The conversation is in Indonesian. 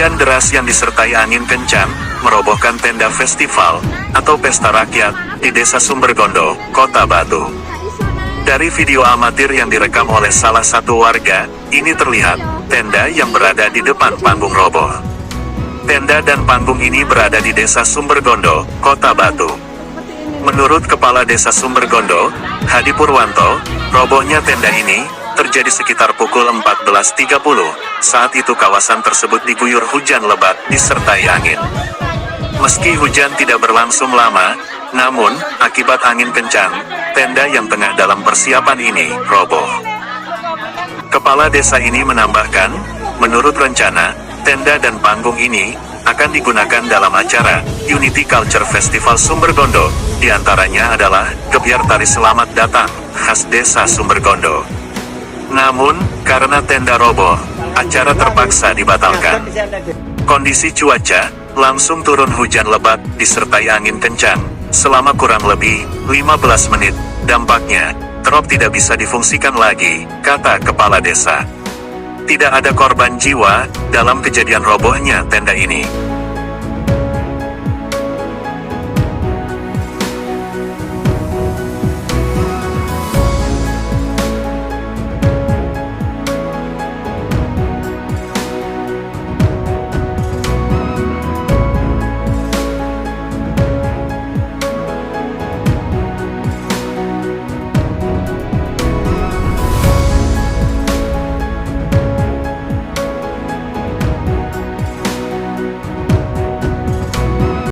Hujan deras yang disertai angin kencang, merobohkan tenda festival, atau pesta rakyat, di Desa Sumbergondo, Kota Batu. Dari video amatir yang direkam oleh salah satu warga, ini terlihat, tenda yang berada di depan panggung roboh. Tenda dan panggung ini berada di Desa Sumbergondo, Kota Batu. Menurut Kepala Desa Sumbergondo, Hadi Purwanto, robohnya tenda ini terjadi sekitar pukul 14.30. Saat itu kawasan tersebut diguyur hujan lebat disertai angin. Meski hujan tidak berlangsung lama, namun akibat angin kencang, tenda yang tengah dalam persiapan ini roboh. Kepala desa ini menambahkan, menurut rencana, tenda dan panggung ini akan digunakan dalam acara Unity Culture Festival Sumbergondo. Di antaranya adalah gebyar tari selamat datang khas Desa Sumbergondo. Namun, karena tenda roboh, acara terpaksa dibatalkan. Kondisi cuaca, langsung turun hujan lebat, disertai angin kencang, selama kurang lebih 15 menit. Dampaknya, trop tidak bisa difungsikan lagi, kata Kepala Desa. Tidak ada korban jiwa dalam kejadian robohnya tenda ini.